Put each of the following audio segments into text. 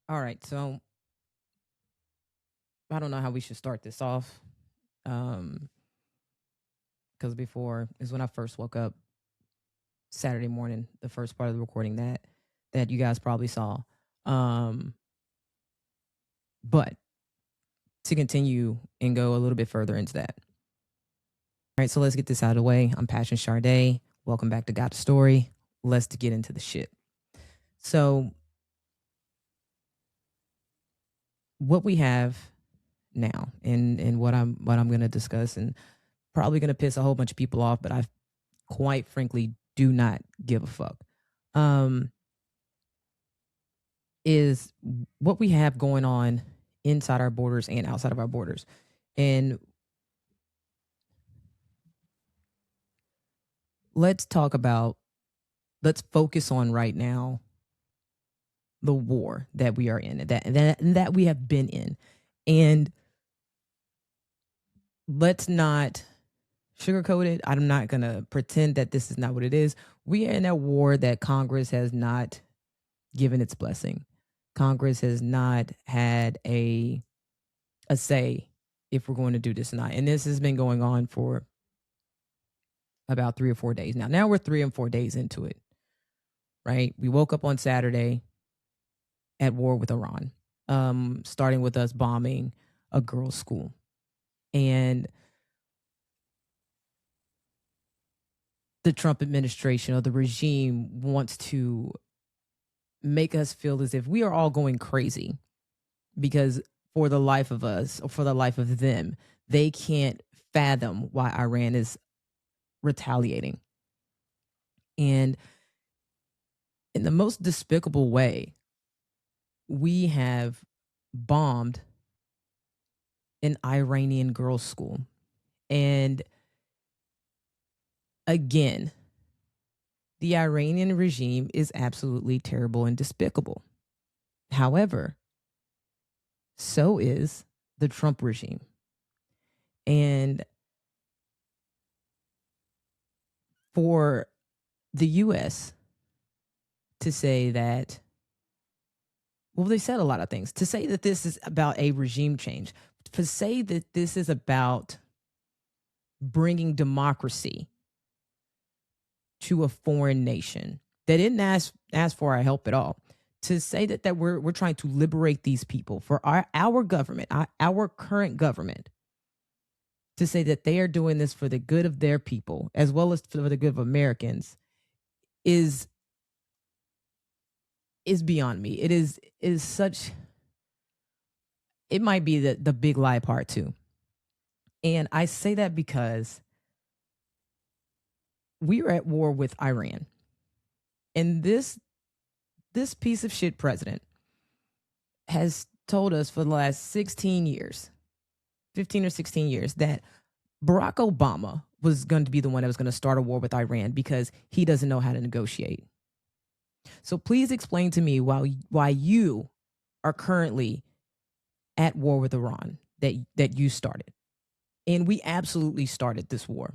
All right, so I don't know how we should start this off. Because before is when I first woke up Saturday morning, the first part of the recording that you guys probably saw. Um, but to continue and go a little bit further into that. All right, so let's get this out of the way. I'm Passion Shar'de. Welcome back to Gotta Story. Let's get into the shit. So what we have now and what I'm gonna discuss and probably gonna piss a whole bunch of people off, but I quite frankly do not give a fuck. Is what we have going on inside our borders and outside of our borders. And let's focus on right now the war that we are in, that we have been in. And let's not sugarcoat it. I'm not going to pretend that this is not what it is. We are in a war that Congress has not given its blessing. Congress has not had a say if we're going to do this or not. And this has been going on for about 3 or 4 days now. Now we're 3 and 4 days into it, right? We woke up on Saturday at war with Iran, starting with us bombing a girls' school. And the Trump administration or the regime wants to make us feel as if we are all going crazy because for the life of us or for the life of them, they can't fathom why Iran is retaliating. And in the most despicable way, we have bombed an Iranian girls' school. And again, the Iranian regime is absolutely terrible and despicable. However, so is the Trump regime. And for the US to say that, well, they said a lot of things. To say that this is about a regime change, to say that this is about bringing democracy to a foreign nation that didn't ask for our help at all. To say that we're trying to liberate these people for our government, our current government, to say that they are doing this for the good of their people as well as for the good of Americans is beyond me. It is such. It might be the big lie part too, and I say that because we are at war with Iran, and this piece of shit president has told us for the last 16 years, 15 or 16 years, that Barack Obama was going to be the one that was going to start a war with Iran because he doesn't know how to negotiate. So please explain to me why you are currently at war with Iran that you started. And we absolutely started this war.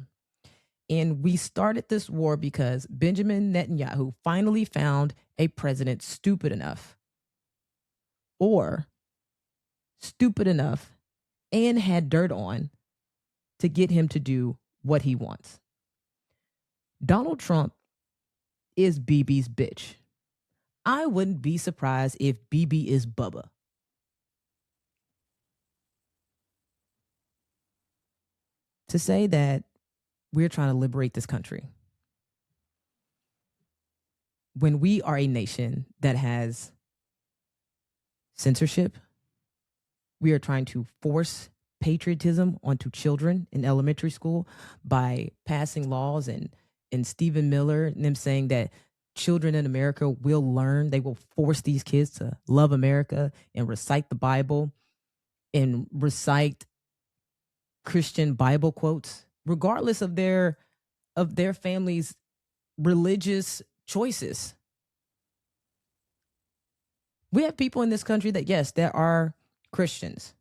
And we started this war because Benjamin Netanyahu finally found a president stupid enough and had dirt on to get him to do what he wants. Donald Trump is BB's bitch. I wouldn't be surprised if BB is Bubba. To say that we're trying to liberate this country when we are a nation that has censorship, we are trying to force patriotism onto children in elementary school by passing laws and Stephen Miller and them saying that children in America will learn, they will force these kids to love America and recite the Bible and recite Christian Bible quotes, regardless of their family's religious choices. We have people in this country that, yes, there are Christians.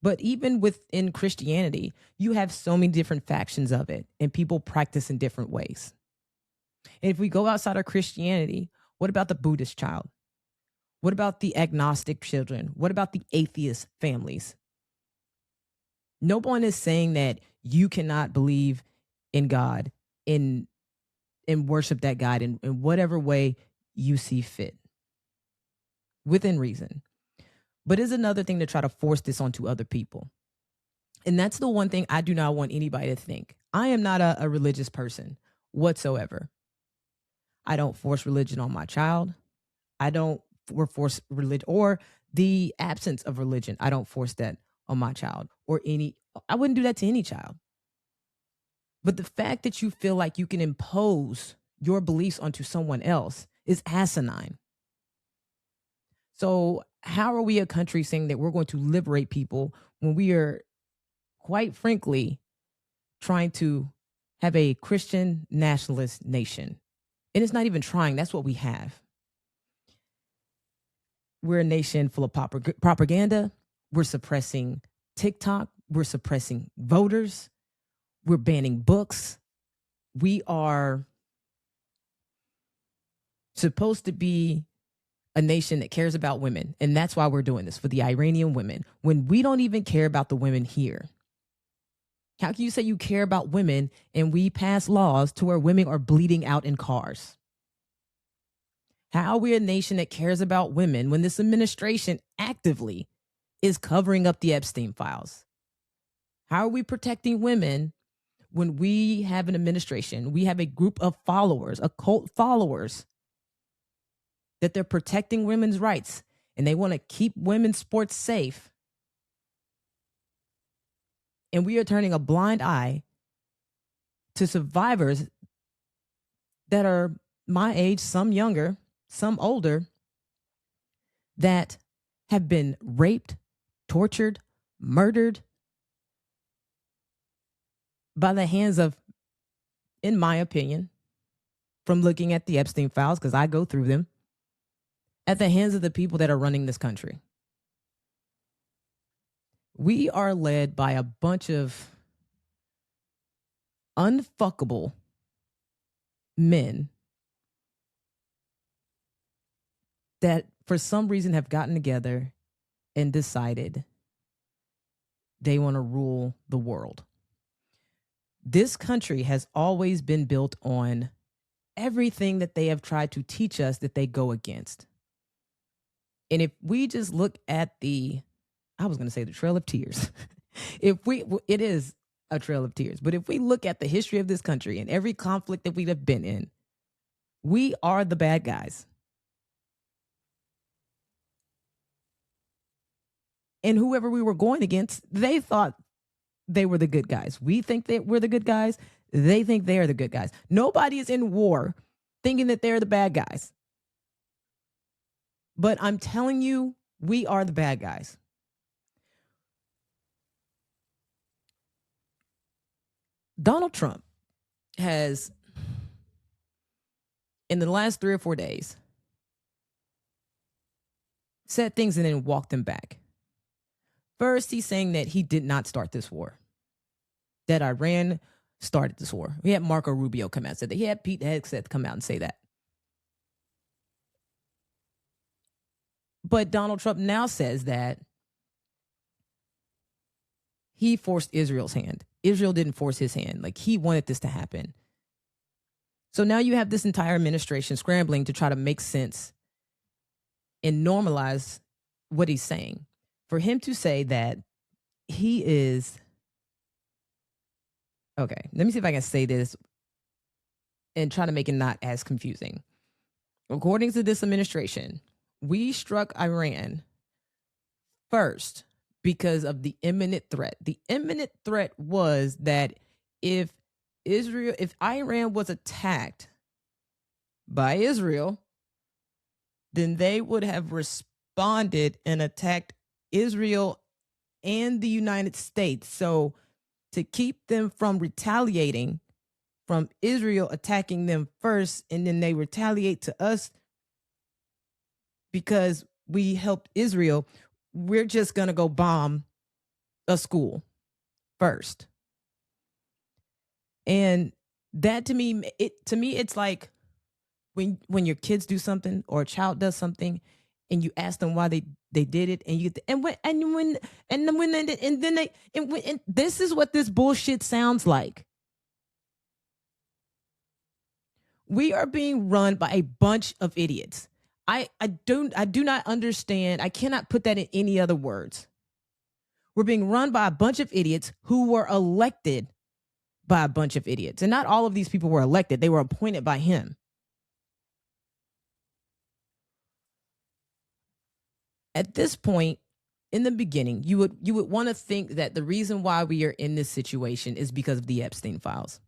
But even within Christianity, you have so many different factions of it and people practice in different ways. And if we go outside of Christianity, what about the Buddhist child? What about the agnostic children? What about the atheist families? No one is saying that you cannot believe in God in and worship that God in whatever way you see fit, within reason. But it's another thing to try to force this onto other people. And that's the one thing I do not want anybody to think. I am not a religious person whatsoever. I don't force religion on my child. I don't force religion or the absence of religion. I don't force that on my child or any, I wouldn't do that to any child. But the fact that you feel like you can impose your beliefs onto someone else is asinine. So, how are we a country saying that we're going to liberate people when we are, quite frankly, trying to have a Christian nationalist nation? And it's not even trying, that's what we have. We're a nation full of propaganda. We're suppressing TikTok. We're suppressing voters. We're banning books. We are supposed to be a nation that cares about women. And that's why we're doing this for the Iranian women when we don't even care about the women here. How can you say you care about women and we pass laws to where women are bleeding out in cars? How are we a nation that cares about women when this administration actively is covering up the Epstein files? How are we protecting women when we have an administration, we have a group of followers, a cult followers, that they're protecting women's rights and they want to keep women's sports safe? And we are turning a blind eye to survivors that are my age, some younger, some older, that have been raped, tortured, murdered by the hands of, in my opinion, from looking at the Epstein files, because I go through them, at the hands of the people that are running this country. We are led by a bunch of unfuckable men that for some reason have gotten together and decided they want to rule the world. This country has always been built on everything that they have tried to teach us that they go against. And if we just look at I was going to say the Trail of Tears. It is a trail of tears. But if we look at the history of this country and every conflict that we have been in, we are the bad guys. And whoever we were going against, they thought they were the good guys. We think that we're the good guys. They think they are the good guys. Nobody is in war thinking that they're the bad guys. But I'm telling you, we are the bad guys. Donald Trump has, in the last 3 or 4 days, said things and then walked them back. First, he's saying that he did not start this war, that Iran started this war. We had Marco Rubio come out and say that. He had Pete Hegseth come out and say that. But Donald Trump now says that he forced Israel's hand. Israel didn't force his hand. Like, he wanted this to happen. So now you have this entire administration scrambling to try to make sense and normalize what he's saying. For him to say that he is, okay, let me see if I can say this and try to make it not as confusing. According to this administration, we struck Iran first because of the imminent threat. The imminent threat was that if Iran was attacked by Israel, then they would have responded and attacked Israel and the United States. So to keep them from retaliating from Israel attacking them first, and then they retaliate to us because we helped Israel, we're just going to go bomb a school first. And that to me, it's like when your kids do something or a child does something and you ask them why they did it, and you get and this is what this bullshit sounds like. We are being run by a bunch of idiots. I do not understand. I cannot put that in any other words. We're being run by a bunch of idiots who were elected by a bunch of idiots. And not all of these people were elected. They were appointed by him. At this point, in the beginning, you would want to think that the reason why we are in this situation is because of the Epstein files.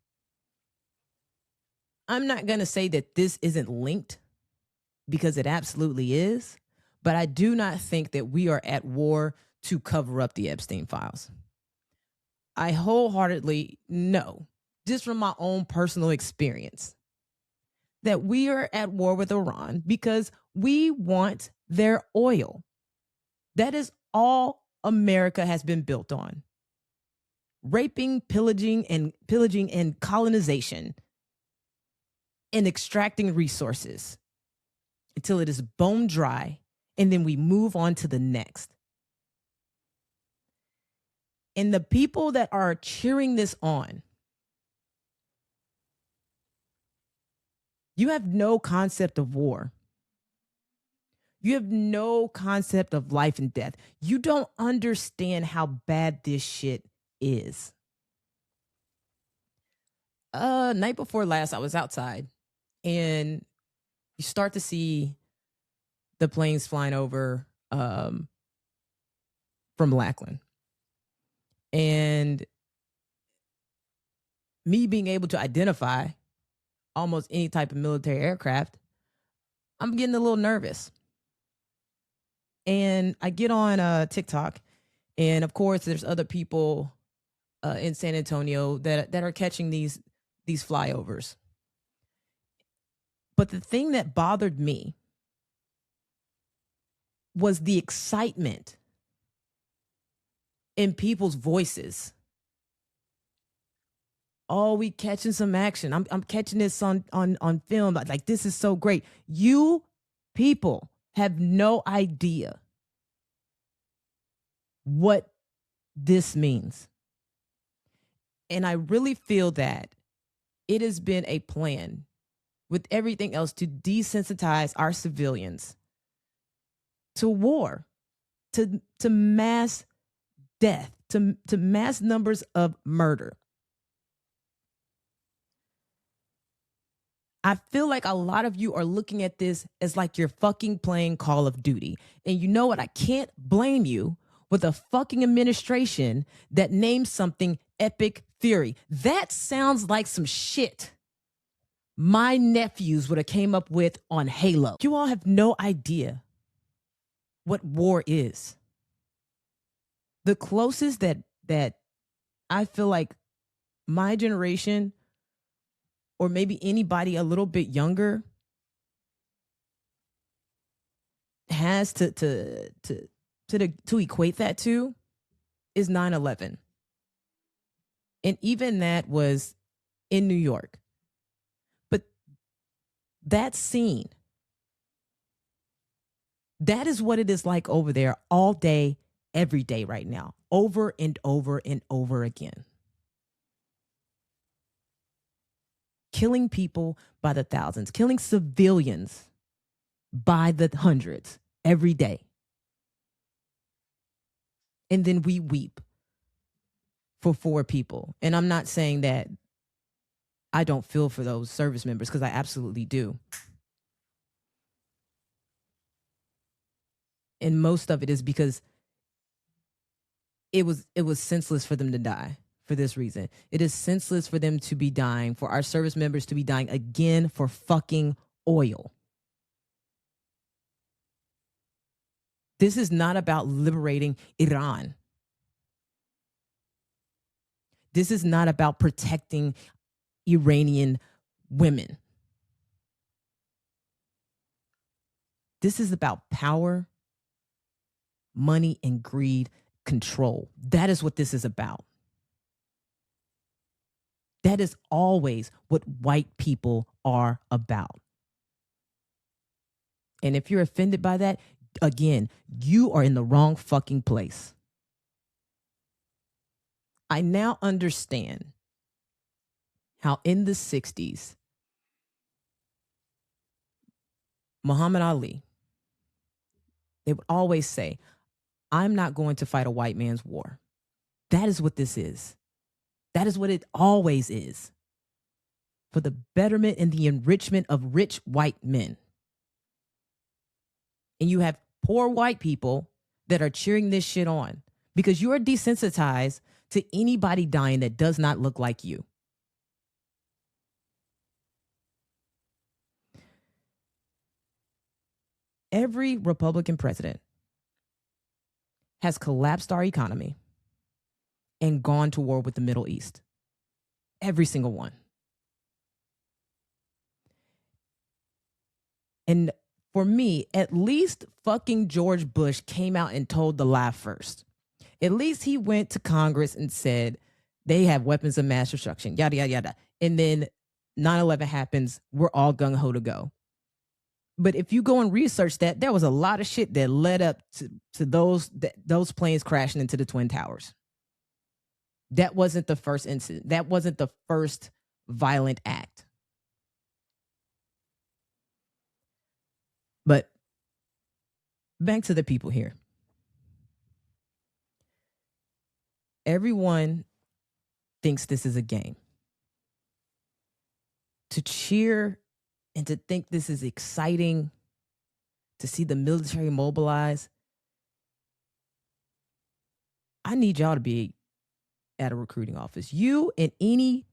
I'm not going to say that this isn't linked, because it absolutely is, but I do not think that we are at war to cover up the Epstein files. I wholeheartedly know, just from my own personal experience, that we are at war with Iran because we want their oil. That is all America has been built on. Raping, pillaging, and colonization, and extracting resources until it is bone dry, and then we move on to the next. And the people that are cheering this on, you have no concept of war. You have no concept of life and death. You don't understand how bad this shit is. Night before last, I was outside, and you start to see the planes flying over from Lackland. And me being able to identify almost any type of military aircraft, I'm getting a little nervous. And I get on TikTok, and of course, there's other people in San Antonio that are catching these flyovers. But the thing that bothered me was the excitement in people's voices. Oh, we catching some action. I'm catching this on film. Like, this is so great. You people have no idea what this means. And I really feel that it has been a plan with everything else to desensitize our civilians to war, to mass death, to mass numbers of murder. I feel like a lot of you are looking at this as like you're fucking playing Call of Duty. And you know what? I can't blame you with a fucking administration that names something Epic Fury. That sounds like some shit my nephews would have came up with on Halo. You all have no idea what war is. The closest that I feel like my generation, or maybe anybody a little bit younger, has to equate that to is 9/11. And even that was in New York. But that scene, that is what it is like over there all day, every day right now, over and over and over again. Killing people by the thousands, killing civilians by the hundreds every day. And then we weep for 4 people. And I'm not saying that I don't feel for those service members, because I absolutely do. And most of it is because it was senseless for them to die for this reason. It is senseless for them to be dying, for our service members to be dying again for fucking oil. This is not about liberating Iran. This is not about protecting Iranian women. This is about power, money, and greed, control. That is what this is about. That is always what white people are about. And if you're offended by that, again, you are in the wrong fucking place. I now understand how in the 60s, Muhammad Ali, they would always say, I'm not going to fight a white man's war. That is what this is. That is what it always is. For the betterment and the enrichment of rich white men. And you have poor white people that are cheering this shit on because you are desensitized to anybody dying that does not look like you. Every Republican president has collapsed our economy and gone to war with the Middle East. Every single one. And for me, at least fucking George Bush came out and told the lie first. At least he went to Congress and said they have weapons of mass destruction, yada, yada, yada. And then 9/11 happens, we're all gung-ho to go. But if you go and research that, there was a lot of shit that led up to those planes crashing into the Twin Towers. That wasn't the first incident. That wasn't the first violent act. But back to the people here. Everyone thinks this is a game. To cheer and to think this is exciting, to see the military mobilize, I need y'all to be at a recruiting office. You and any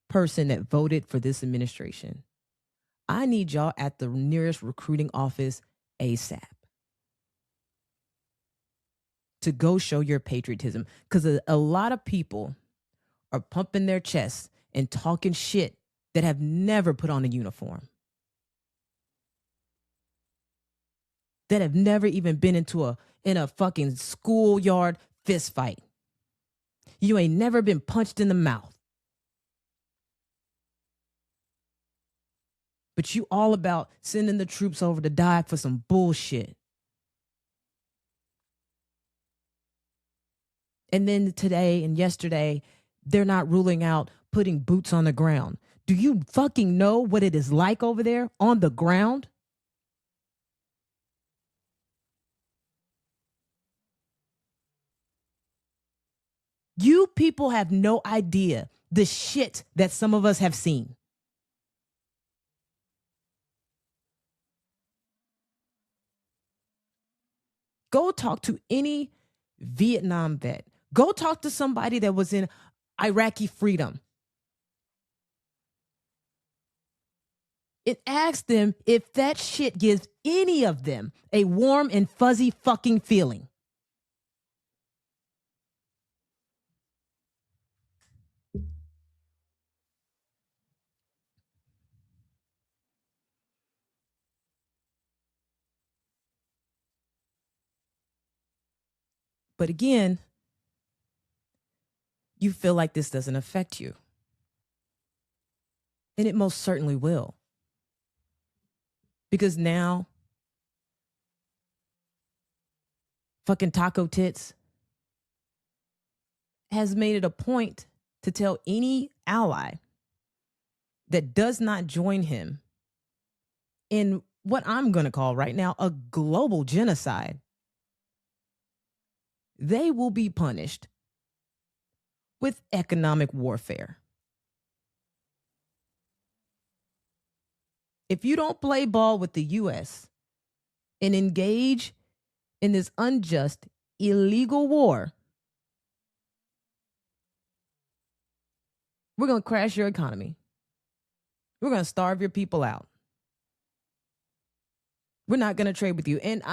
person that voted for this administration, I need y'all at the nearest recruiting office ASAP to go show your patriotism. Because a lot of people are pumping their chests and talking shit that have never put on a uniform, that have never even been in a fucking schoolyard fist fight. You ain't never been punched in the mouth. But you all about sending the troops over to die for some bullshit. And then today and yesterday, they're not ruling out putting boots on the ground. Do you fucking know what it is like over there on the ground? You people have no idea the shit that some of us have seen. Go talk to any Vietnam vet. Go talk to somebody that was in Iraqi freedom. And ask them if that shit gives any of them a warm and fuzzy fucking feeling. But again, you feel like this doesn't affect you. And it most certainly will. Because now, fucking Taco Tits has made it a point to tell any ally that does not join him in what I'm going to call right now a global genocide, they will be punished with economic warfare. If you don't play ball with the U.S. and engage in this unjust, illegal war, we're going to crash your economy. We're going to starve your people out. We're not going to trade with you. And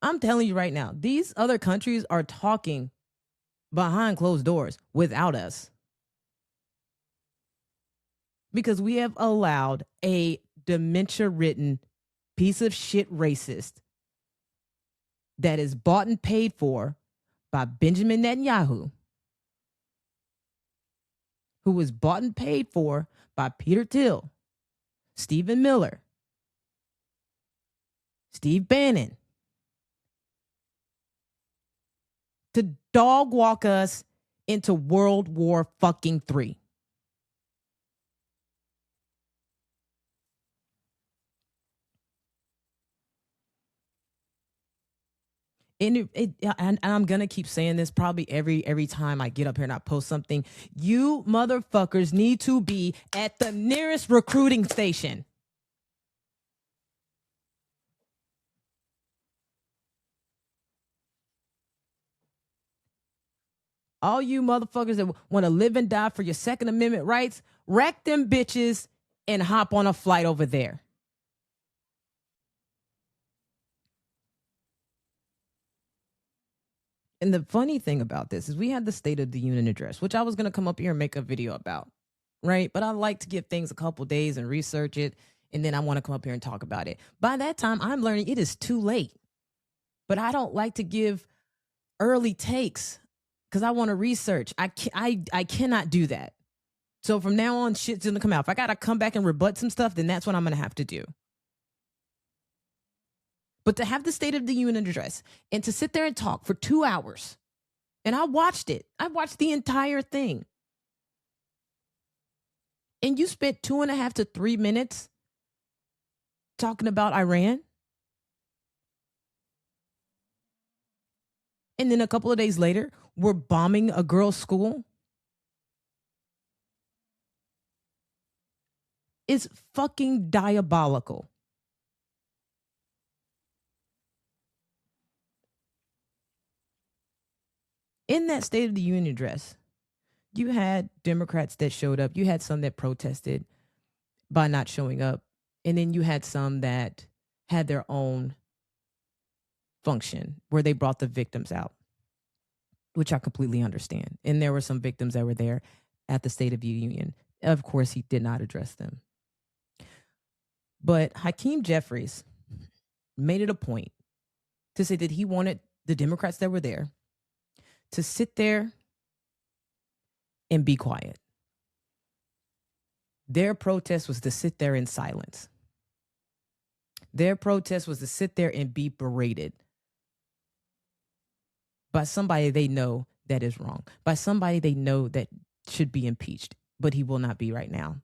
I'm telling you right now, these other countries are talking behind closed doors without us. Because we have allowed a dementia-ridden piece of shit racist that is bought and paid for by Benjamin Netanyahu, who was bought and paid for by Peter Thiel, Stephen Miller, Steve Bannon, to dog walk us into World War fucking III. And I'm gonna keep saying this probably every time I get up here and I post something. You motherfuckers need to be at the nearest recruiting station. All you motherfuckers that want to live and die for your Second Amendment rights, rack them bitches and hop on a flight over there. And the funny thing about this is we had the State of the Union address, which I was going to come up here and make a video about, right? But I like to give things a couple days and research it, and then I want to come up here and talk about it. By that time, I'm learning it is too late. But I don't like to give early takes because I want to research. I cannot do that. So from now on, shit's gonna come out. If I gotta come back and rebut some stuff, then that's what I'm gonna have to do. But to have the State of the Union address and to sit there and talk for 2 hours, and I watched it. I watched the entire thing. And you spent 2.5 to 3 minutes talking about Iran. And then a couple of days later, we're bombing a girl's school. It's fucking diabolical. In that State of the Union address, you had Democrats that showed up. You had some that protested by not showing up. And then you had some that had their own function where they brought the victims out, which I completely understand. And there were some victims that were there at the State of the Union. Of course, he did not address them. But Hakeem Jeffries made it a point to say that he wanted the Democrats that were there to sit there and be quiet. Their protest was to sit there in silence. Their protest was to sit there and be berated by somebody they know that is wrong, by somebody they know that should be impeached, but he will not be right now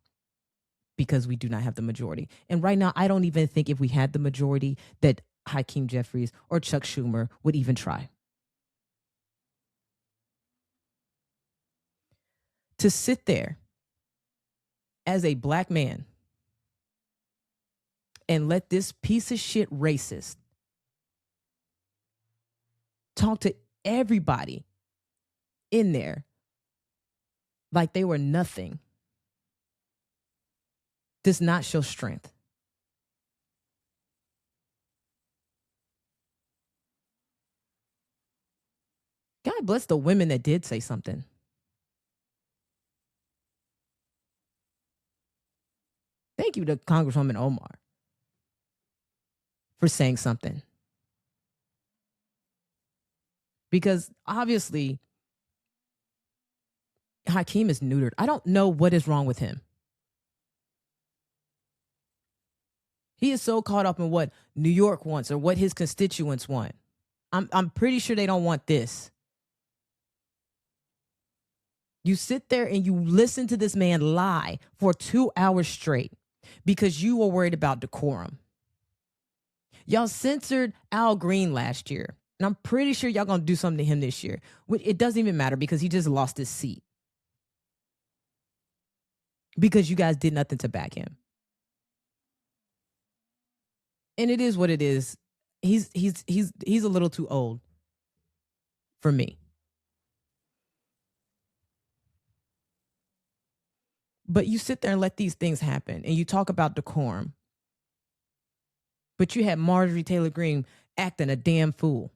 because we do not have the majority. And right now, I don't even think if we had the majority that Hakeem Jeffries or Chuck Schumer would even try. To sit there as a black man and let this piece of shit racist talk to everybody in there like they were nothing does not show strength. God bless the women that did say something. Thank you to Congresswoman Omar for saying something. Because obviously, Hakeem is neutered. I don't know what is wrong with him. He is so caught up in what New York wants or what his constituents want. I'm pretty sure they don't want this. You sit there and you listen to this man lie for 2 hours straight because you were worried about decorum. Y'all censored Al Green last year. And I'm pretty sure y'all gonna do something to him this year. It doesn't even matter because he just lost his seat. Because you guys did nothing to back him. And it is what it is. He's a little too old for me. But you sit there and let these things happen and you talk about decorum. But you had Marjorie Taylor Greene acting a damn fool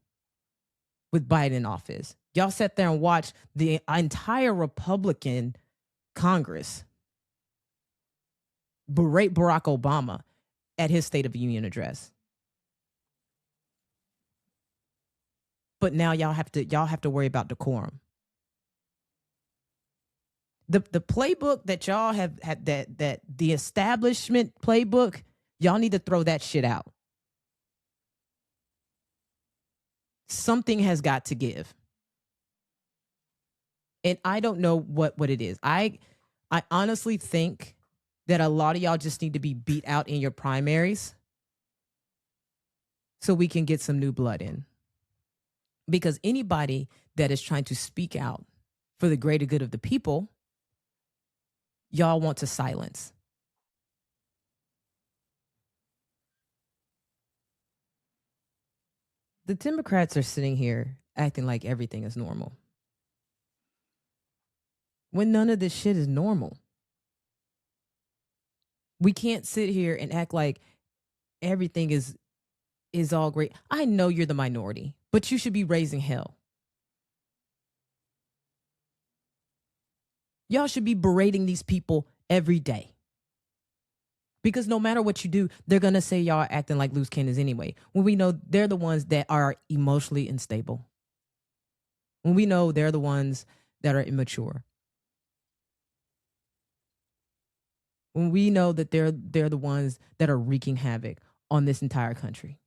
with Biden in office. Y'all sat there and watched the entire Republican Congress berate Barack Obama at his State of the Union address. But now y'all have to worry about decorum. The playbook that y'all have had, that the establishment playbook, y'all need to throw that shit out. Something has got to give. And I don't know what it is. I honestly think that a lot of y'all just need to be beat out in your primaries so we can get some new blood in. Because anybody that is trying to speak out for the greater good of the people, y'all want to silence. The Democrats are sitting here acting like everything is normal, when none of this shit is normal. We can't sit here and act like everything is all great. I know you're the minority, but you should be raising hell. Y'all should be berating these people every day. Because no matter what you do, they're going to say y'all are acting like loose cannons anyway. When we know they're the ones that are emotionally unstable. When we know they're the ones that are immature. When we know that they're the ones that are wreaking havoc on this entire country.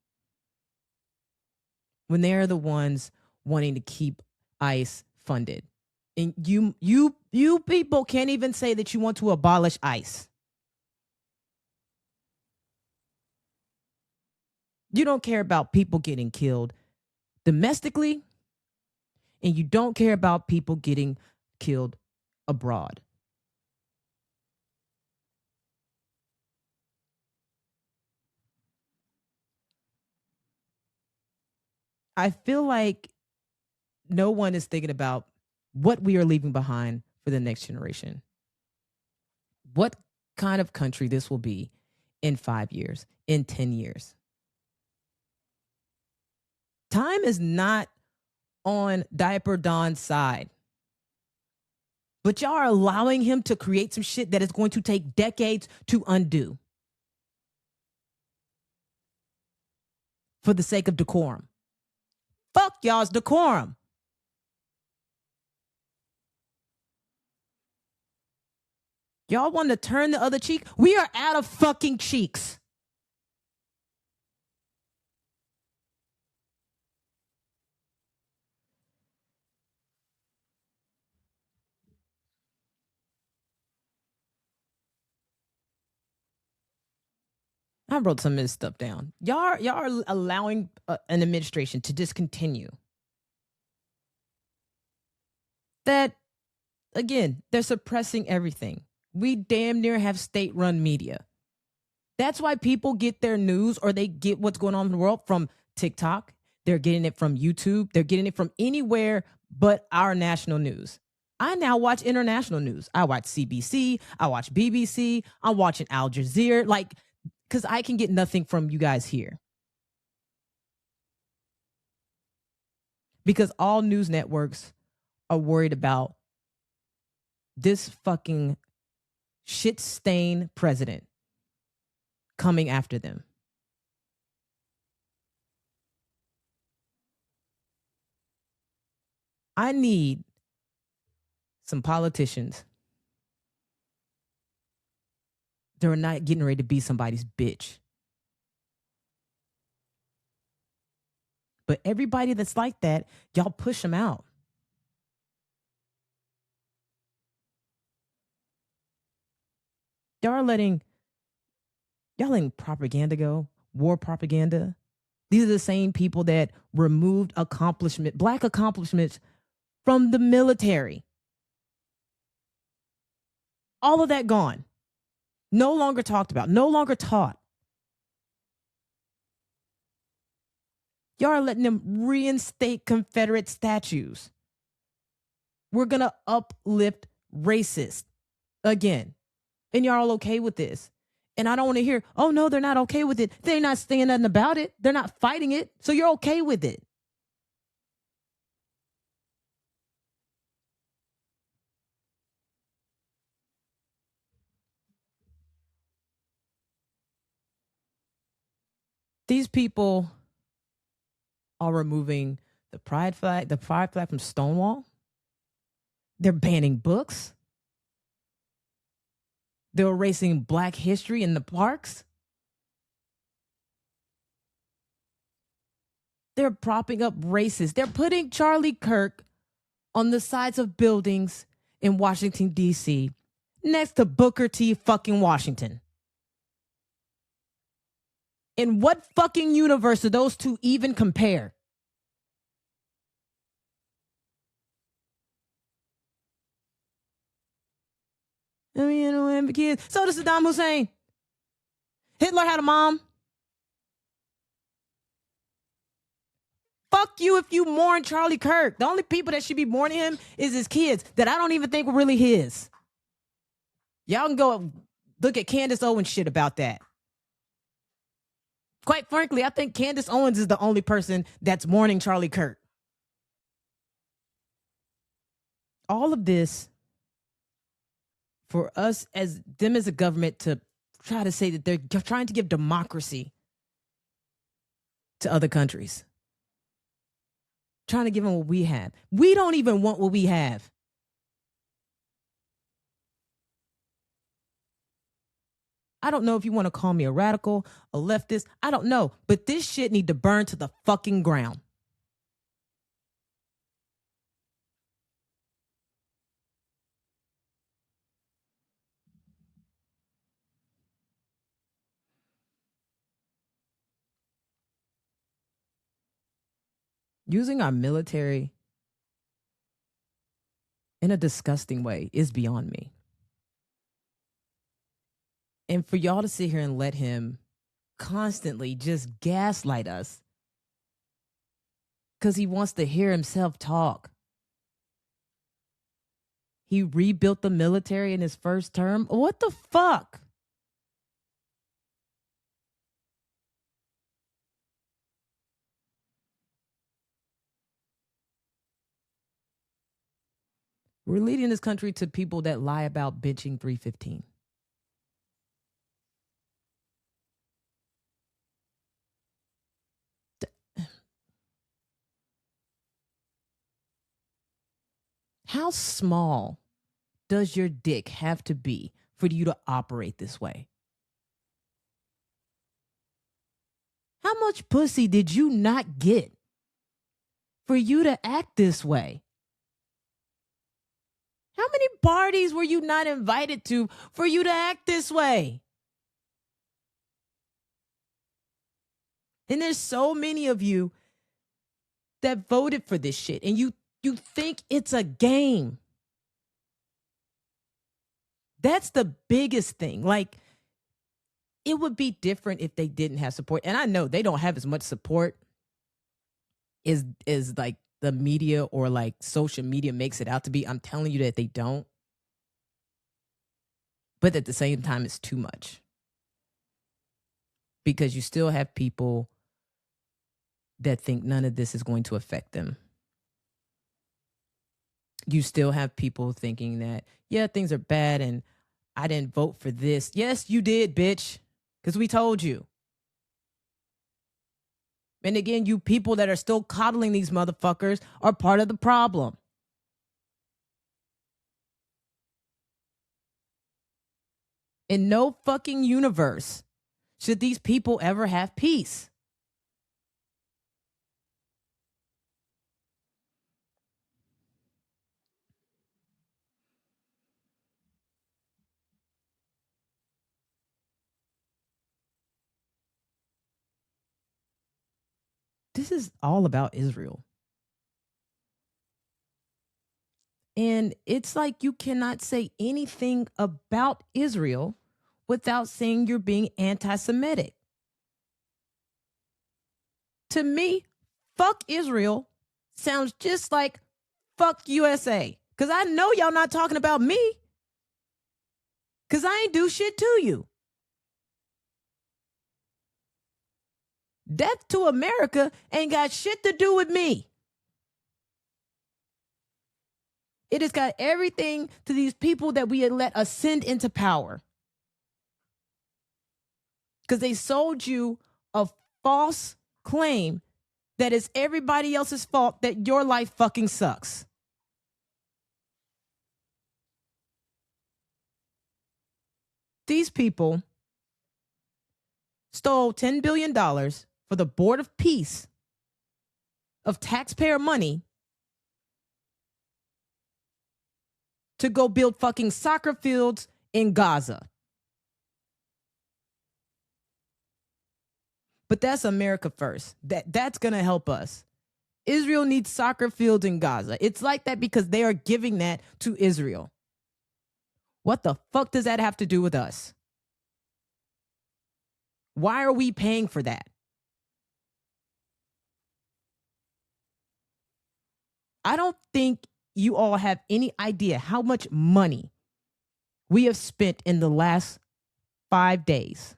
When they're the ones wanting to keep ICE funded. And you people can't even say that you want to abolish ICE. You don't care about people getting killed domestically, and you don't care about people getting killed abroad. I feel like no one is thinking about what we are leaving behind for the next generation. What kind of country this will be in 5 years, in 10 years. Time is not on Diaper Don's side. But y'all are allowing him to create some shit that is going to take decades to undo. For the sake of decorum. Fuck y'all's decorum. Y'all want to turn the other cheek? We are out of fucking cheeks. I wrote some of this stuff down. Y'all are allowing an administration to discontinue. That, again, they're suppressing everything. We damn near have state-run media. That's why people get their news or they get what's going on in the world from TikTok. They're getting it from YouTube. They're getting it from anywhere but our national news. I now watch international news. I watch CBC. I watch BBC. I'm watching Al Jazeera. Like, because I can get nothing from you guys here. Because all news networks are worried about this fucking shit-stained president coming after them. I need some politicians that are not getting ready to be somebody's bitch. But everybody that's like that, y'all push them out. Y'all letting propaganda go, war propaganda. These are the same people that removed black accomplishments from the military. All of that gone. No longer talked about, no longer taught. Y'all are letting them reinstate Confederate statues. We're going to uplift racists again. And y'all all okay with this. And I don't want to hear, oh, no, they're not okay with it. They're not saying nothing about it. They're not fighting it. So you're okay with it. These people are removing the pride flag from Stonewall. They're banning books. They're erasing Black history in the parks. They're propping up racists. They're putting Charlie Kirk on the sides of buildings in Washington, D.C., next to Booker T. fucking Washington. In what fucking universe do those two even compare? I mean, I don't have kids. So does Saddam Hussein. Hitler had a mom. Fuck you if you mourn Charlie Kirk. The only people that should be mourning him is his kids that I don't even think were really his. Y'all can go look at Candace Owens shit about that. Quite frankly, I think Candace Owens is the only person that's mourning Charlie Kirk. All of this for us as them as a government to try to say that they're trying to give democracy to other countries. Trying to give them what we have. We don't even want what we have. I don't know if you want to call me a radical, a leftist. I don't know. But this shit need to burn to the fucking ground. Using our military in a disgusting way is beyond me. And for y'all to sit here and let him constantly just gaslight us because he wants to hear himself talk. He rebuilt the military in his first term. What the fuck? We're leading this country to people that lie about benching 315. How small does your dick have to be for you to operate this way? How much pussy did you not get for you to act this way? How many parties were you not invited to for you to act this way? And there's so many of you that voted for this shit, and you think it's a game. That's the biggest thing. Like, it would be different if they didn't have support. And I know they don't have as much support as like the media or like social media makes it out to be. I'm telling you that they don't. But at the same time, it's too much. Because you still have people that think none of this is going to affect them. You still have people thinking that, yeah, things are bad and I didn't vote for this. Yes, you did, bitch, because we told you. And again, you people that are still coddling these motherfuckers are part of the problem. In no fucking universe should these people ever have peace. This is all about Israel. And it's like you cannot say anything about Israel without saying you're being anti-Semitic. To me, fuck Israel sounds just like fuck USA. Because I know y'all not talking about me. Because I ain't do shit to you. Death to America ain't got shit to do with me. It has got everything to these people that we had let ascend into power. Because they sold you a false claim that it's everybody else's fault that your life fucking sucks. These people stole $10 billion for the Board of Peace of taxpayer money to go build fucking soccer fields in Gaza. But that's America first. That's going to help us. Israel needs soccer fields in Gaza. It's like that because they are giving that to Israel. What the fuck does that have to do with us? Why are we paying for that? I don't think you all have any idea how much money we have spent in the last 5 days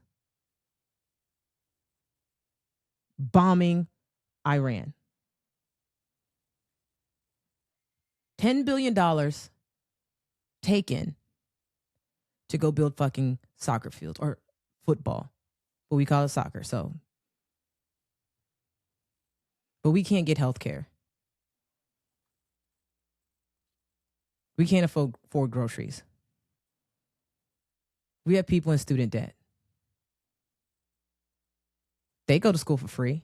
bombing Iran. $10 billion taken to go build fucking soccer fields or football, but we call it soccer. So, but we can't get health care. We can't afford groceries. We have people in student debt. They go to school for free.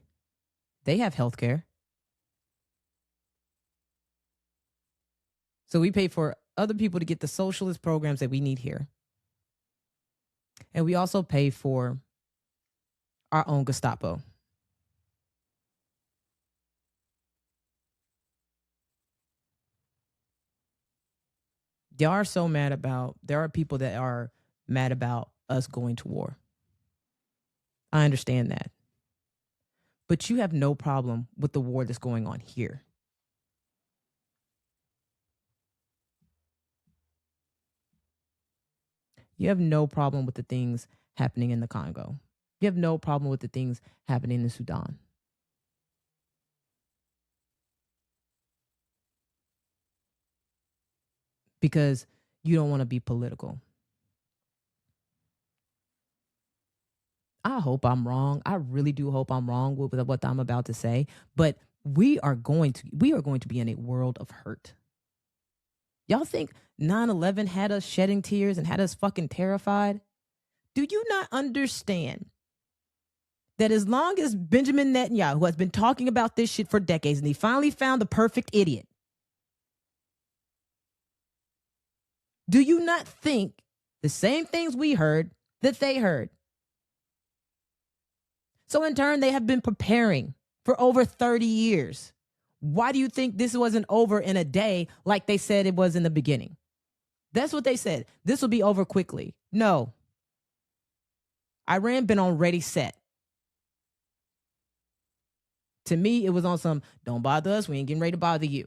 They have health care. So we pay for other people to get the socialist programs that we need here. And we also pay for our own Gestapo. There are people that are mad about us going to war. I understand that. But you have no problem with the war that's going on here. You have no problem with the things happening in the Congo. You have no problem with the things happening in Sudan. Because you don't want to be political. I hope I'm wrong. I really do hope I'm wrong with what I'm about to say. But we are going to be in a world of hurt. Y'all think 9/11 had us shedding tears and had us fucking terrified? Do you not understand that as long as Benjamin Netanyahu, who has been talking about this shit for decades, and he finally found the perfect idiot, do you not think the same things we heard that they heard? So in turn, they have been preparing for over 30 years. Why do you think this wasn't over in a day like they said it was in the beginning? That's what they said. This will be over quickly. No. Iran been already set. To me, it was on some, don't bother us, we ain't getting ready to bother you.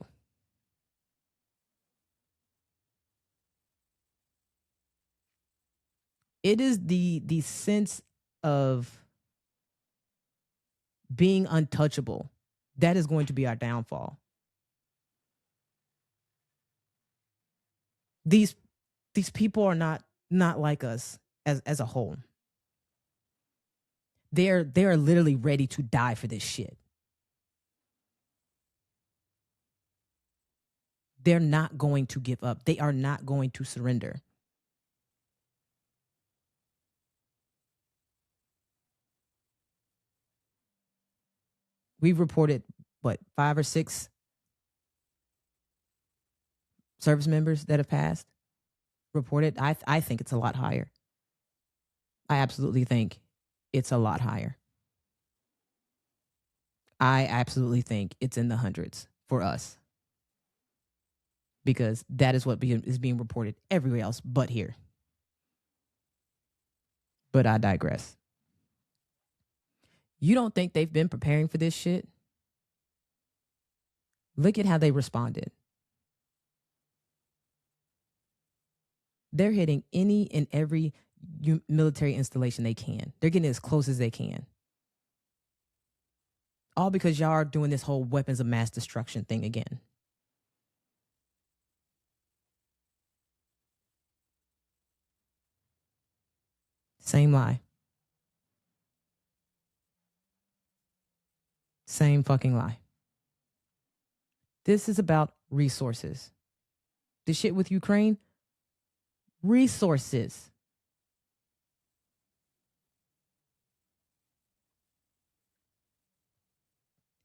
It is the sense of being untouchable that is going to be our downfall. These people are not like us as a whole. They're literally ready to die for this shit. They're not going to give up. They are not going to surrender. We've reported, 5 or 6 service members that have passed? Reported. I think it's a lot higher. I absolutely think it's a lot higher. I absolutely think it's in the hundreds for us. Because that is what is being reported everywhere else but here. But I digress. You don't think they've been preparing for this shit? Look at how they responded. They're hitting any and every military installation they can. They're getting as close as they can. All because y'all are doing this whole weapons of mass destruction thing again. Same lie. Same fucking lie. This is about resources. The shit with Ukraine, resources.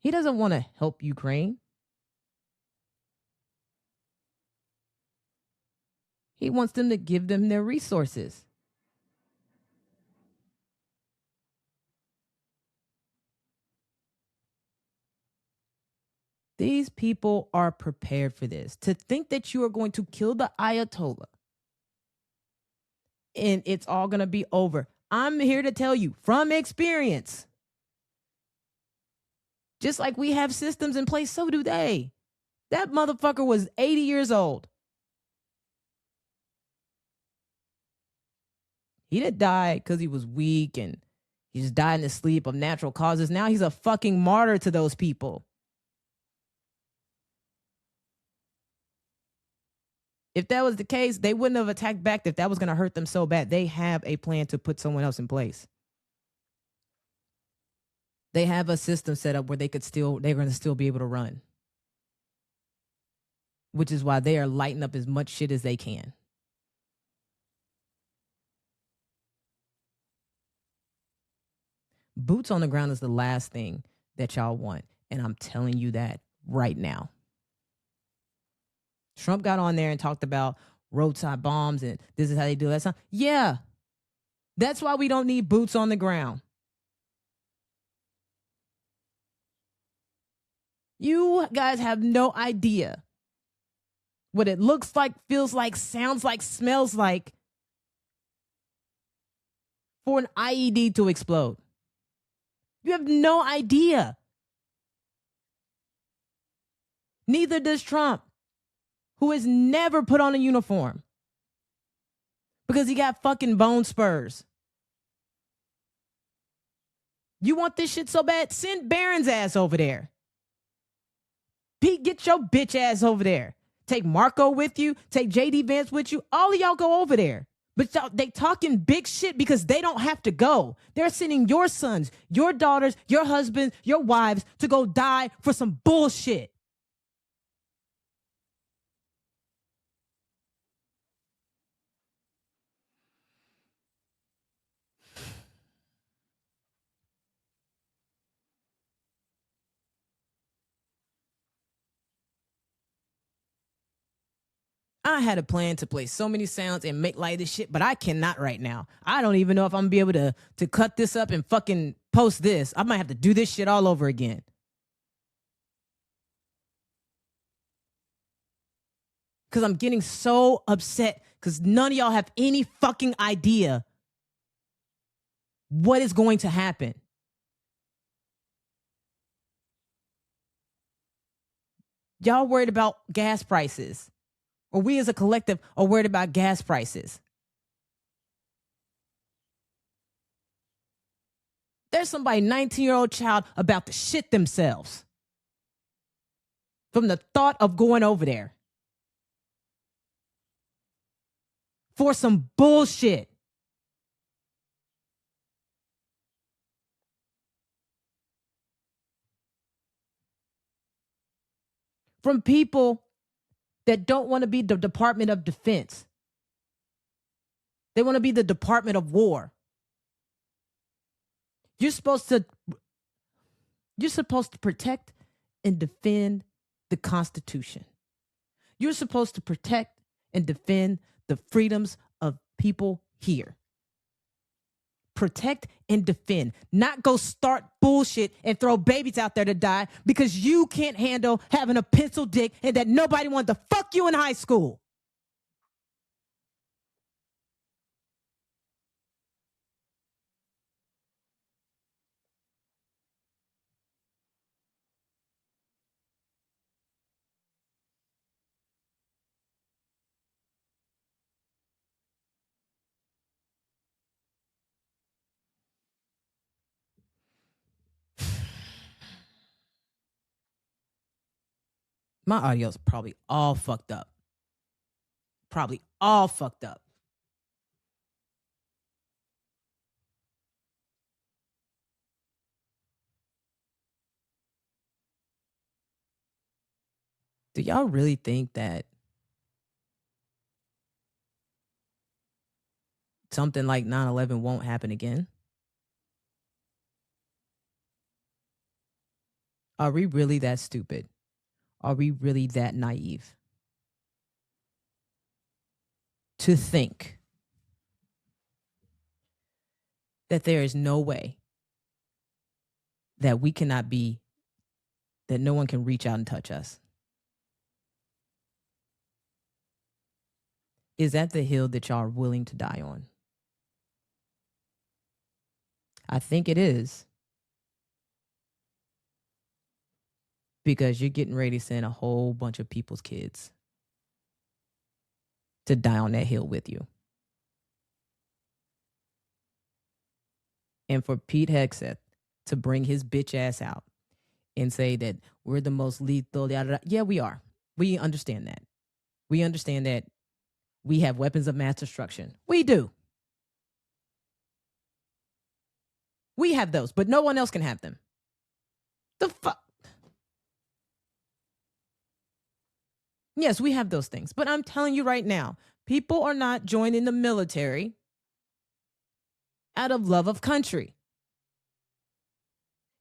He doesn't want to help Ukraine. He wants them to give them their resources. These people are prepared for this. To think that you are going to kill the Ayatollah and it's all going to be over. I'm here to tell you from experience. Just like we have systems in place, so do they. That motherfucker was 80 years old. He didn't die because he was weak and he just died in his sleep of natural causes. Now he's a fucking martyr to those people. If that was the case, they wouldn't have attacked back if that was going to hurt them so bad. They have a plan to put someone else in place. They have a system set up where they're going to still be able to run. Which is why they are lighting up as much shit as they can. Boots on the ground is the last thing that y'all want. And I'm telling you that right now. Trump got on there and talked about roadside bombs and this is how they do that. Yeah. That's why we don't need boots on the ground. You guys have no idea what it looks like, feels like, sounds like, smells like for an IED to explode. You have no idea. Neither does Trump, who has never put on a uniform because he got fucking bone spurs. You want this shit so bad? Send Barron's ass over there. Pete, get your bitch ass over there. Take Marco with you. Take JD Vance with you. All of y'all go over there. But they talking big shit because they don't have to go. They're sending your sons, your daughters, your husbands, your wives to go die for some bullshit. I had a plan to play so many sounds and make light of this shit, but I cannot right now. I don't even know if I'm gonna be able to cut this up and fucking post this. I might have to do this shit all over again. Because I'm getting so upset because none of y'all have any fucking idea what is going to happen. Y'all worried about gas prices. Or we as a collective are worried about gas prices. There's somebody, 19-year-old child, about to shit themselves from the thought of going over there for some bullshit. From people that don't want to be the Department of Defense. They want to be the Department of War. You're supposed to protect and defend the Constitution. You're supposed to protect and defend the freedoms of people here. Protect and defend, not go start bullshit and throw babies out there to die because you can't handle having a pencil dick and that nobody wanted to fuck you in high school. My audio's probably all fucked up. Probably all fucked up. Do y'all really think that something like 9/11 won't happen again? Are we really that stupid? Are we really that naive to think that there is no way that we cannot be, that no one can reach out and touch us? Is that the hill that y'all are willing to die on? I think it is, because you're getting ready to send a whole bunch of people's kids to die on that hill with you. And for Pete Hegseth to bring his bitch ass out and say that we're the most lethal, yeah, we are. We understand that. We understand that we have weapons of mass destruction. We do. We have those, but no one else can have them. The fuck? Yes, we have those things. But I'm telling you right now, people are not joining the military out of love of country.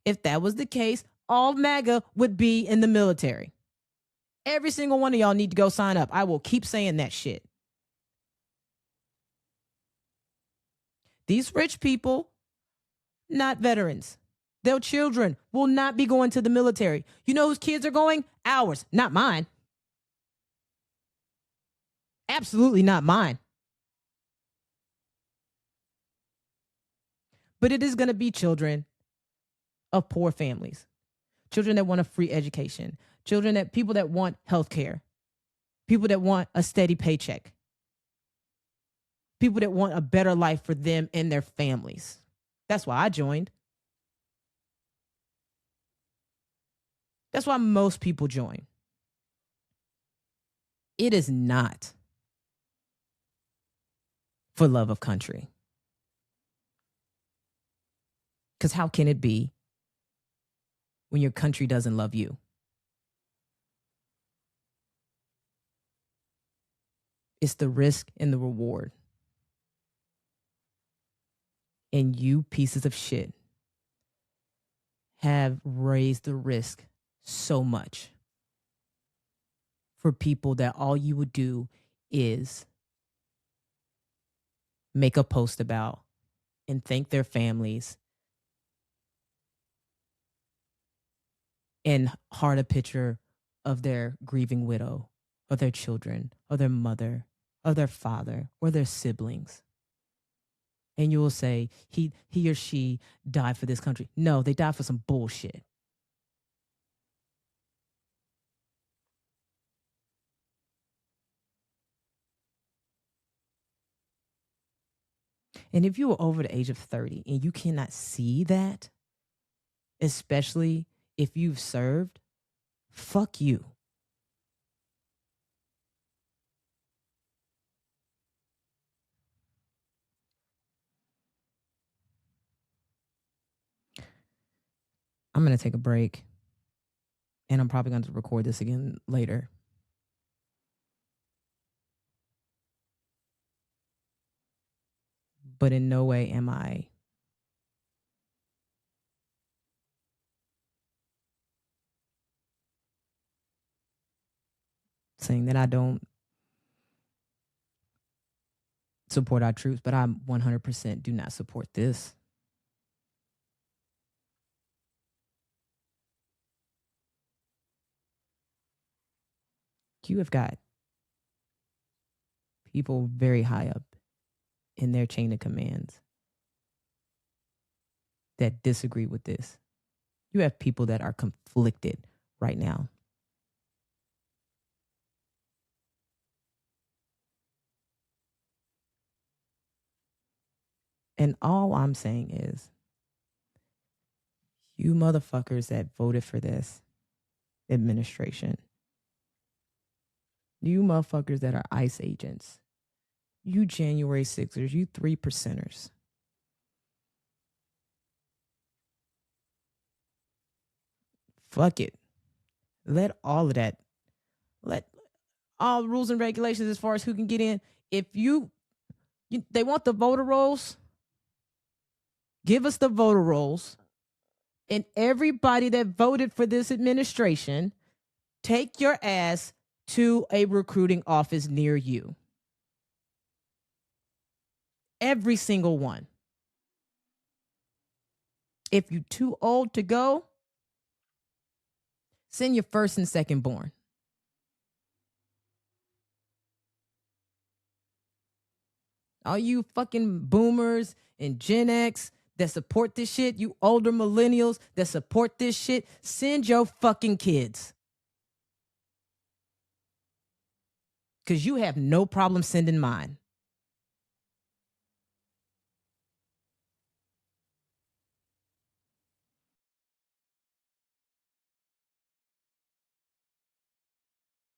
If that was the case, all MAGA would be in the military. Every single one of y'all need to go sign up. I will keep saying that shit. These rich people, not veterans. Their children will not be going to the military. You know whose kids are going? Ours, not mine. Absolutely not mine. But it is going to be children of poor families, children that want a free education, children that people that want health care, people that want a steady paycheck, people that want a better life for them and their families. That's why I joined. That's why most people join. It is not for love of country. Because how can it be when your country doesn't love you? It's the risk and the reward. And you pieces of shit have raised the risk so much for people that all you would do is make a post about and thank their families and heart a picture of their grieving widow, of their children, of their mother, of their father, or their siblings. And you will say, he or she died for this country. No, they died for some bullshit. And if you are over the age of 30 and you cannot see that, especially if you've served, fuck you. I'm going to take a break, and I'm probably going to record this again later. But in no way am I saying that I don't support our troops, but I 100% do not support this. You have got people very high up in their chain of commands that disagree with this. You have people that are conflicted right now. And all I'm saying is, you motherfuckers that voted for this administration, you motherfuckers that are ICE agents, you January 6ers, you 3%ers. Fuck it. Let all of that, let all rules and regulations as far as who can get in. If they want the voter rolls, give us the voter rolls And everybody that voted for this administration, take your ass to a recruiting office near you. Every single one. If you're too old to go, send your first and second born. All you fucking boomers and Gen X that support this shit, you older millennials that support this shit, send your fucking kids. Because you have no problem sending mine.